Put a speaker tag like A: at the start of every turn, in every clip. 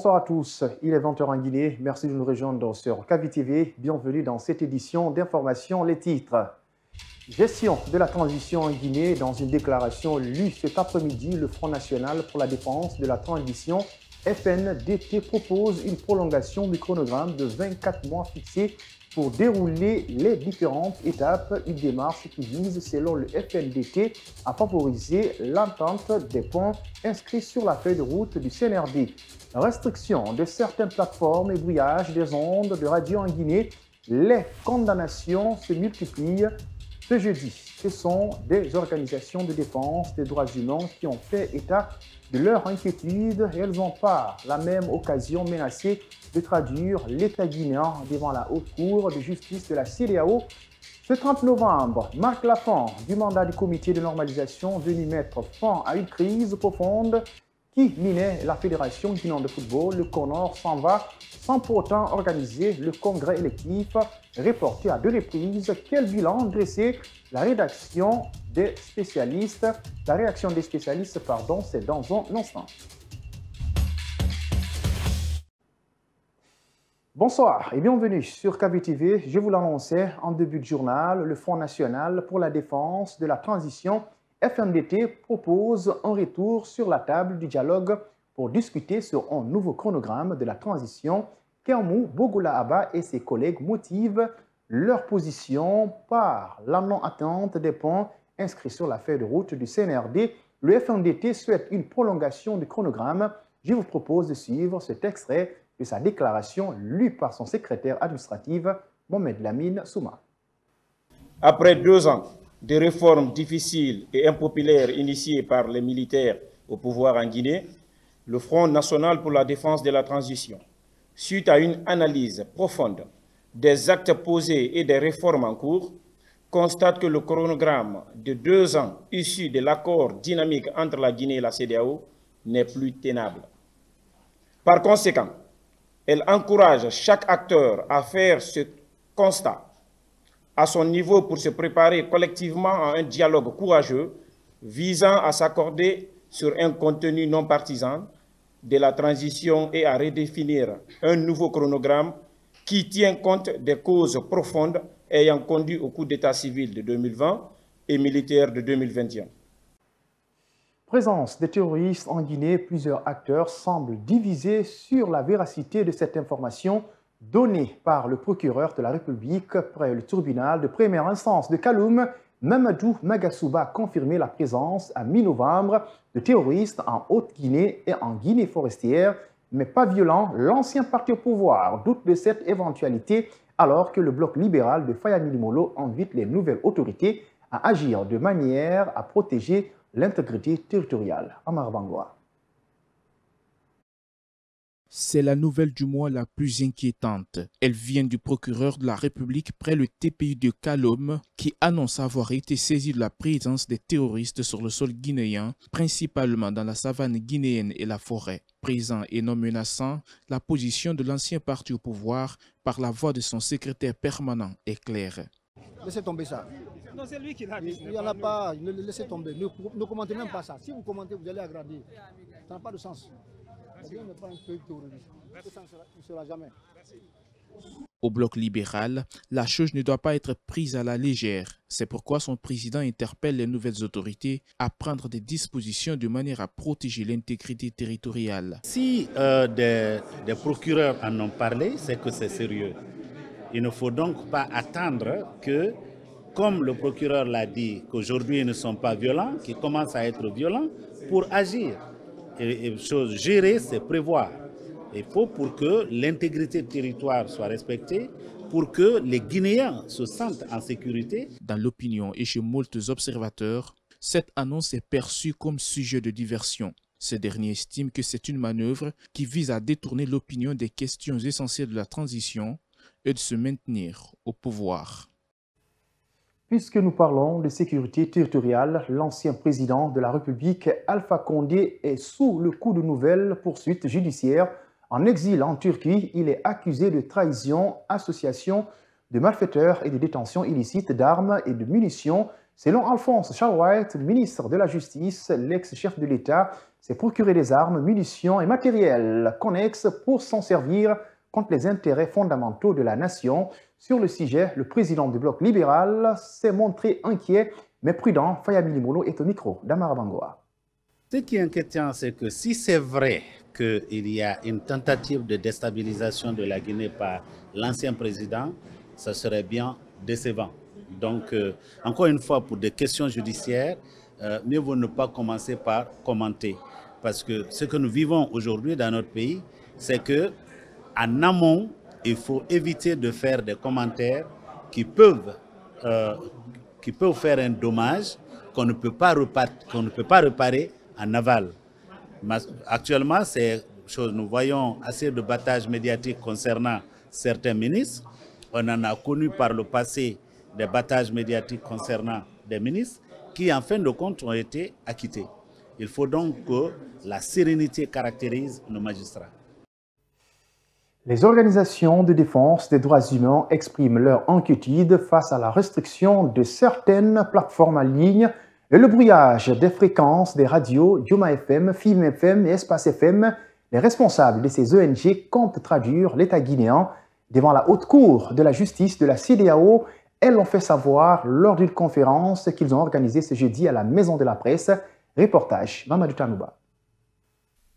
A: Bonsoir à tous, il est 20h en Guinée. Merci de nous rejoindre sur KVTV. Bienvenue dans cette édition d'information. Les titres. Gestion de la transition en Guinée. Dans une déclaration lue cet après-midi, le Front National pour la défense de la transition, FNDT, propose une prolongation du chronogramme de 24 mois fixé pour dérouler les différentes étapes. Une démarche qui vise, selon le FNDT, à favoriser l'entente des points inscrits sur la feuille de route du CNRD. Restriction de certaines plateformes et brouillage des ondes de radio en Guinée. Les condamnations se multiplient ce jeudi. Ce sont des organisations de défense des droits humains qui ont fait état de leur inquiétude et elles ont par la même occasion menacé de traduire l'État guinéen devant la Haute Cour de justice de la CEDEAO. Ce 30 novembre marque la fin du mandat du comité de normalisation venu mettre fin à une crise profonde qui minait la Fédération guinéenne de football. Le CONOR s'en va sans pourtant organiser le congrès électif reporté à 2 reprises. Quel bilan dressé? La réaction des spécialistes, c'est dans un instant. Bonsoir et bienvenue sur KVTV. Je vous l'annonçais en début de journal, le Front National pour la défense de la transition, FNDT, propose un retour sur la table du dialogue pour discuter sur un nouveau chronogramme de la transition. Kermou Bogola Abba et ses collègues motivent leur position par la non-atteinte des points inscrits sur la feuille de route du CNRD. Le FNDT souhaite une prolongation du chronogramme. Je vous propose de suivre cet extrait de sa déclaration lue par son secrétaire administratif, Mohamed Lamine Souma.
B: Après 2 ans de réformes difficiles et impopulaires initiées par les militaires au pouvoir en Guinée, le Front National pour la défense de la transition, suite à une analyse profonde des actes posés et des réformes en cours, constate que le chronogramme de 2 ans issu de l'accord dynamique entre la Guinée et la CEDEAO n'est plus tenable. Par conséquent, elle encourage chaque acteur à faire ce constat à son niveau pour se préparer collectivement à un dialogue courageux visant à s'accorder sur un contenu non partisan de la transition et à redéfinir un nouveau chronogramme qui tient compte des causes profondes ayant conduit au coup d'état civil de 2020 et militaire de 2021.
A: Présence des terroristes en Guinée, plusieurs acteurs semblent divisés sur la véracité de cette information donnée par le procureur de la République près le tribunal de première instance de Kaloum. Mamadou Magasuba a confirmé la présence à mi-novembre de terroristes en Haute-Guinée et en Guinée forestière, mais pas violents. L'ancien parti au pouvoir doute de cette éventualité alors que le bloc libéral de Fayani Molo invite les nouvelles autorités à agir de manière à protéger l'intégrité territoriale. Amar Bangoa.
C: C'est la nouvelle du mois la plus inquiétante. Elle vient du procureur de la République près le TPI de Kaloum qui annonce avoir été saisi de la présence des terroristes sur le sol guinéen, principalement dans la savane guinéenne et la forêt. Présent et non menaçant, la position de l'ancien parti au pouvoir par la voix de son secrétaire permanent est claire.
D: Laissez tomber ça.
E: Non, c'est lui qui l'a dit.
D: Il n'y en a pas, laissez tomber. Ne commentez même pas ça. Si vous commentez, vous allez agrandir. Ça n'a pas de sens. Rien n'est pas un pays terroriste. Ça ne sera jamais.
C: Au bloc libéral, la chose ne doit pas être prise à la légère. C'est pourquoi son président interpelle les nouvelles autorités à prendre des dispositions de manière à protéger l'intégrité territoriale.
F: Si des procureurs en ont parlé, c'est que c'est sérieux. Il ne faut donc pas attendre que, comme le procureur l'a dit, qu'aujourd'hui ils ne sont pas violents, qu'ils commencent à être violents pour agir. Et chose gérée, c'est prévoir. Il faut pour que l'intégrité du territoire soit respectée, pour que les Guinéens se sentent en sécurité.
C: Dans l'opinion et chez moultes observateurs, cette annonce est perçue comme sujet de diversion. Ces derniers estiment que c'est une manœuvre qui vise à détourner l'opinion des questions essentielles de la transition et de se maintenir au pouvoir.
A: Puisque nous parlons de sécurité territoriale, l'ancien président de la République, Alpha Condé, est sous le coup de nouvelles poursuites judiciaires. En exil en Turquie, il est accusé de trahison, association de malfaiteurs et de détention illicite d'armes et de munitions. Selon Alphonse Charles-White, ministre de la Justice, l'ex-chef de l'État s'est procuré des armes, munitions et matériel connexes pour s'en servir contre les intérêts fondamentaux de la nation. Sur le sujet, le président du bloc libéral s'est montré inquiet mais prudent. Fayami Limolo est au micro d'Amara Bangoa.
F: Ce qui est inquiétant, c'est que si c'est vrai qu'il y a une tentative de déstabilisation de la Guinée par l'ancien président, ça serait bien décevant. Donc, encore une fois, pour des questions judiciaires, mieux vaut ne pas commencer par commenter. Parce que ce que nous vivons aujourd'hui dans notre pays, c'est qu'en amont, il faut éviter de faire des commentaires qui peuvent faire un dommage qu'on ne peut pas réparer en aval. Actuellement, nous voyons assez de battage médiatique concernant certains ministres. On en a connu par le passé des battages médiatiques concernant des ministres qui, en fin de compte, ont été acquittés. Il faut donc que la sérénité caractérise nos magistrats.
A: Les organisations de défense des droits humains expriment leur inquiétude face à la restriction de certaines plateformes en ligne et le brouillage des fréquences des radios Yoma FM, FIM FM et Espace FM. Les responsables de ces ONG comptent traduire l'État guinéen devant la haute cour de la justice de la CEDEAO. Elles l'ont fait savoir lors d'une conférence qu'ils ont organisée ce jeudi à la Maison de la Presse. Reportage Mamadou Tanouba.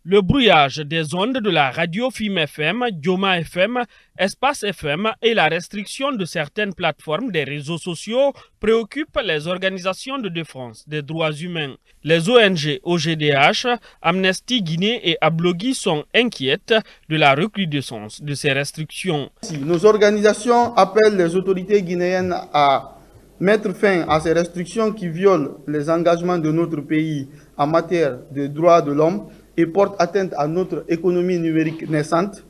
E: Le brouillage des ondes de la radio FIM FM, Yoma FM, Espace FM et la restriction de certaines plateformes des réseaux sociaux préoccupent les organisations de défense des droits humains. Les ONG OGDH, Amnesty Guinée et Ablogui sont inquiètes de la recrudescence de ces restrictions.
G: Nos organisations appellent les autorités guinéennes à mettre fin à ces restrictions qui violent les engagements de notre pays en matière de droits de l'homme et portent atteinte à notre économie numérique naissante,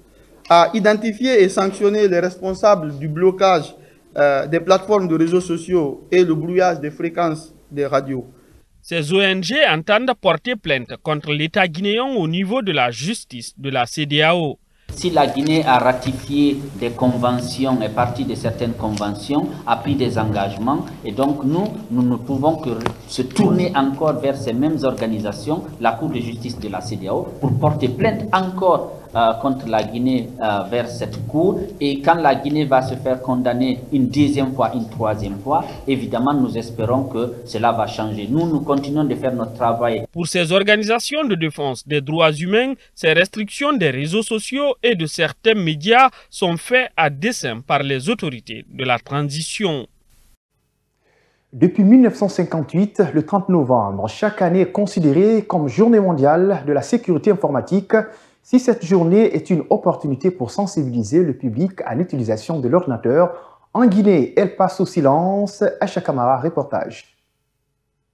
G: à identifier et sanctionner les responsables du blocage des plateformes de réseaux sociaux et le brouillage des fréquences des radios.
E: Ces ONG entendent porter plainte contre l'État guinéen au niveau de la justice de la CEDEAO.
H: Si la Guinée a ratifié des conventions, est partie de certaines conventions, a pris des engagements, et donc nous ne pouvons que se tourner encore vers ces mêmes organisations, la Cour de justice de la CEDEAO, pour porter plainte encore contre la Guinée vers cette cour. Et quand la Guinée va se faire condamner une deuxième fois, une troisième fois, évidemment nous espérons que cela va changer. Nous continuons de faire notre travail.
E: Pour ces organisations de défense des droits humains, ces restrictions des réseaux sociaux et de certains médias sont faites à dessein par les autorités de la transition.
A: Depuis 1958, le 30 novembre, chaque année est considérée comme journée mondiale de la sécurité informatique. Si cette journée est une opportunité pour sensibiliser le public à l'utilisation de l'ordinateur, en Guinée, elle passe au silence. Acha Kamara, reportage.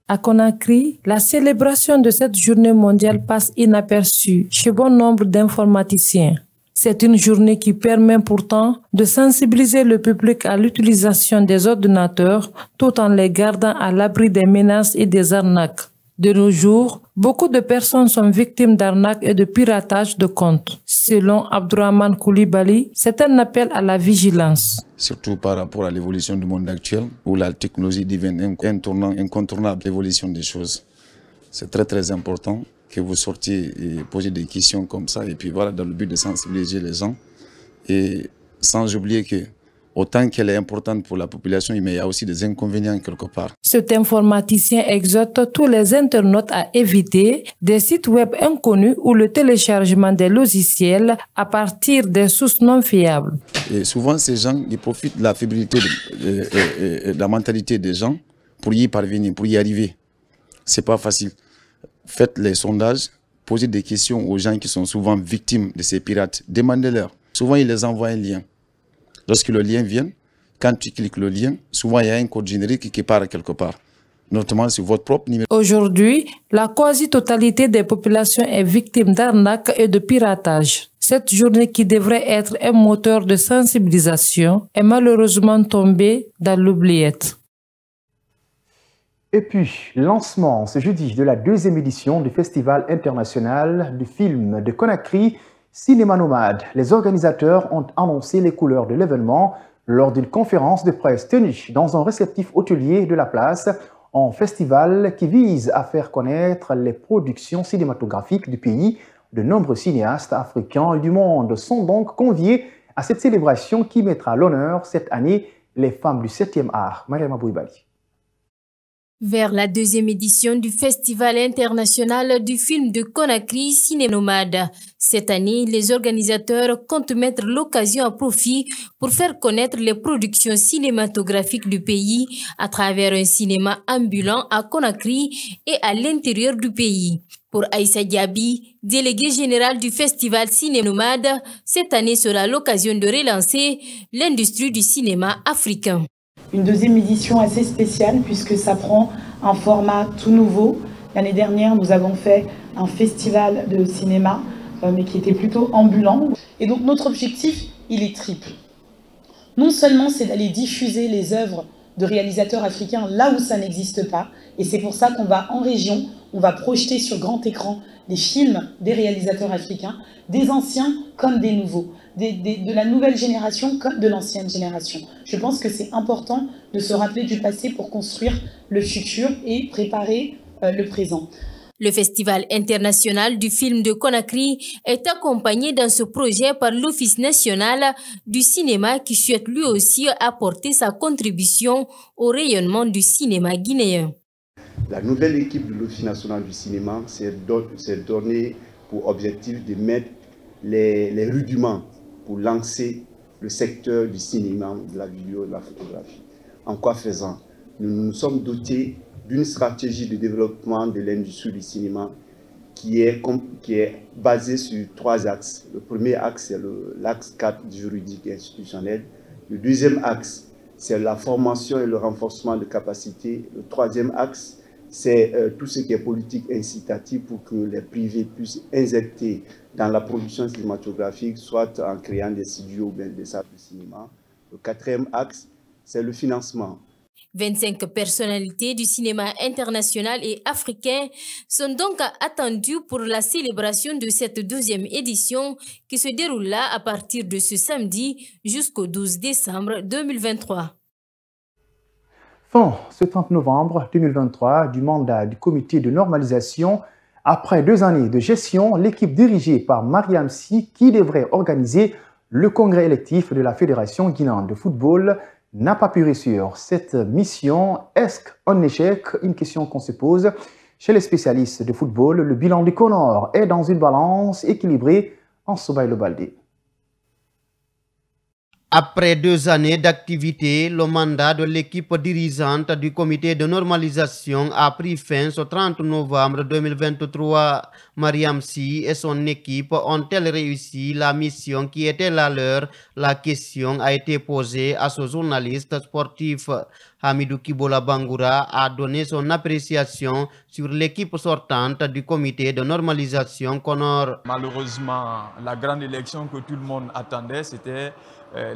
I: À Conakry, la célébration de cette journée mondiale passe inaperçue chez bon nombre d'informaticiens. C'est une journée qui permet pourtant de sensibiliser le public à l'utilisation des ordinateurs tout en les gardant à l'abri des menaces et des arnaques. De nos jours, beaucoup de personnes sont victimes d'arnaques et de piratage de comptes. Selon Abdourahmane Koulibaly, c'est un appel à la vigilance.
J: Surtout par rapport à l'évolution du monde actuel, où la technologie devient un tournant incontournable de l'évolution des choses. C'est très important que vous sortiez et posiez des questions comme ça, et puis voilà, dans le but de sensibiliser les gens. Et sans oublier que autant qu'elle est importante pour la population, mais il y a aussi des inconvénients quelque part.
I: Cet informaticien exhorte tous les internautes à éviter des sites web inconnus ou le téléchargement des logiciels à partir des sources non fiables.
J: Et souvent, ces gens ils profitent de la fébrilité de la mentalité des gens pour y parvenir, pour y arriver. C'est pas facile. Faites les sondages, posez des questions aux gens qui sont souvent victimes de ces pirates. Demandez-leur. Souvent, ils les envoient un lien. Lorsque le lien vient, quand tu cliques le lien, souvent il y a un code générique qui part quelque part, notamment sur votre propre numéro.
I: Aujourd'hui, la quasi-totalité des populations est victime d'arnaques et de piratage. Cette journée qui devrait être un moteur de sensibilisation est malheureusement tombée dans l'oubliette.
A: Et puis, lancement ce jeudi de la deuxième édition du Festival international du film de Conakry, Cinéma Nomade. Les organisateurs ont annoncé les couleurs de l'événement lors d'une conférence de presse tenue dans un réceptif hôtelier de la place. un festival qui vise à faire connaître les productions cinématographiques du pays. De nombreux cinéastes africains et du monde sont donc conviés à cette célébration qui mettra à l'honneur cette année les femmes du 7e art. Mariama Bouibali.
K: Vers la deuxième édition du Festival international du film de Conakry, Ciné-Nomade. Cette année, les organisateurs comptent mettre l'occasion à profit pour faire connaître les productions cinématographiques du pays à travers un cinéma ambulant à Conakry et à l'intérieur du pays. Pour Aïssa Diaby, délégué général du Festival Ciné-Nomade, cette année sera l'occasion de relancer l'industrie du cinéma africain.
L: Une deuxième édition assez spéciale puisque ça prend un format tout nouveau. L'année dernière, nous avons fait un festival de cinéma, mais qui était plutôt ambulant. Et donc notre objectif, il est triple. Non seulement c'est d'aller diffuser les œuvres de réalisateurs africains là où ça n'existe pas, et c'est pour ça qu'on va en région, on va projeter sur grand écran des films des réalisateurs africains, des anciens comme des nouveaux, de la nouvelle génération comme de l'ancienne génération. Je pense que c'est important de se rappeler du passé pour construire le futur et préparer le présent.
K: Le Festival international du film de Conakry est accompagné dans ce projet par l'Office national du cinéma qui souhaite lui aussi apporter sa contribution au rayonnement du cinéma guinéen.
M: La nouvelle équipe de l'Office national du cinéma s'est donné pour objectif de mettre les rudiments pour lancer le secteur du cinéma, de la vidéo, de la photographie. En quoi faisant, nous nous sommes dotés d'une stratégie de développement de l'industrie du cinéma qui est basée sur 3 axes. Le premier axe, c'est l'axe 4 juridique et institutionnel. Le deuxième axe, c'est la formation et le renforcement de capacités. Le troisième axe, c'est tout ce qui est politique incitative pour que les privés puissent injecter dans la production cinématographique, soit en créant des studios ou bien des salles de cinéma. Le quatrième axe, c'est le financement.
K: 25 personnalités du cinéma international et africain sont donc attendues pour la célébration de cette 12e édition qui se déroulera à partir de ce samedi jusqu'au 12 décembre 2023.
A: Fin ce 30 novembre 2023 du mandat du comité de normalisation. Après 2 années de gestion, l'équipe dirigée par Mariam Sy, qui devrait organiser le congrès électif de la Fédération guinéenne de football, n'a pas pu réussir cette mission. Est-ce un échec? Une question qu'on se pose. Chez les spécialistes de football, le bilan du Conor est dans une balance équilibrée en Soubaïlo Baldé.
N: Après 2 années d'activité, le mandat de l'équipe dirigeante du comité de normalisation a pris fin ce 30 novembre 2023. Mariam Sy et son équipe ont-elles réussi la mission qui était la leur? La question a été posée à ce journaliste sportif. Hamidou Kibola Bangoura a donné son appréciation sur l'équipe sortante du comité de normalisation Conor.
O: Malheureusement, la grande élection que tout le monde attendait, c'était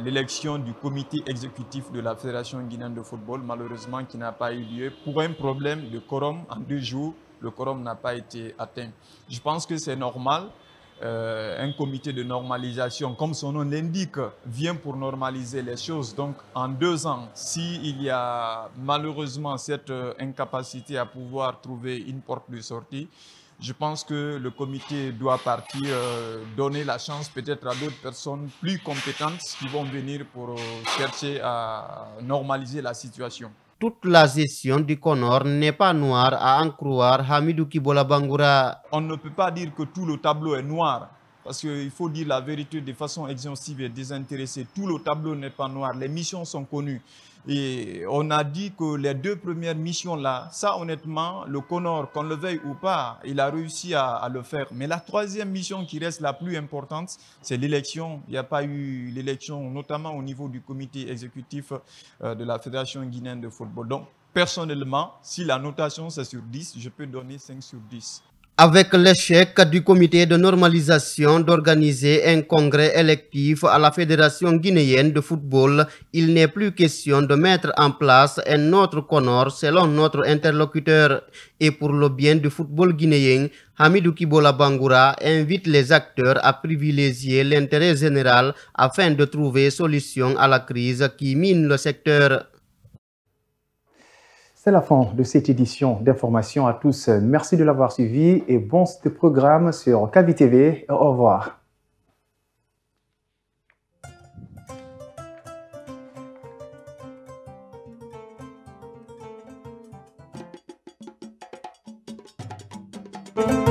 O: l'élection du comité exécutif de la Fédération guinéenne de football, malheureusement qui n'a pas eu lieu pour un problème de quorum. En 2 jours, le quorum n'a pas été atteint. Je pense que c'est normal. Un comité de normalisation, comme son nom l'indique, vient pour normaliser les choses. Donc en 2 ans, s'il y a malheureusement cette incapacité à pouvoir trouver une porte de sortie, je pense que le comité doit partir, donner la chance peut-être à d'autres personnes plus compétentes qui vont venir pour chercher à normaliser la situation.
N: Toute la gestion du Conor n'est pas noire, à en croire Hamidou Kibola Bangoura.
O: On ne peut pas dire que tout le tableau est noir, parce qu'il faut dire la vérité de façon exhaustive et désintéressée. Tout le tableau n'est pas noir, les missions sont connues. Et on a dit que les 2 premières missions-là, ça honnêtement, le Conor, qu'on le veuille ou pas, il a réussi à le faire. Mais la 3e mission qui reste la plus importante, c'est l'élection. Il n'y a pas eu l'élection, notamment au niveau du comité exécutif de la Fédération guinéenne de football. Donc, personnellement, si la notation c'est sur 10, je peux donner 5 sur 10.
N: Avec l'échec du comité de normalisation d'organiser un congrès électif à la Fédération guinéenne de football, il n'est plus question de mettre en place un autre Conor selon notre interlocuteur. Et pour le bien du football guinéen, Hamidou Kibola Bangoura invite les acteurs à privilégier l'intérêt général afin de trouver solution à la crise qui mine le secteur.
A: C'est la fin de cette édition d'information à tous. Merci de l'avoir suivi et bon programme sur KVTV. Au revoir.
P: Thank you.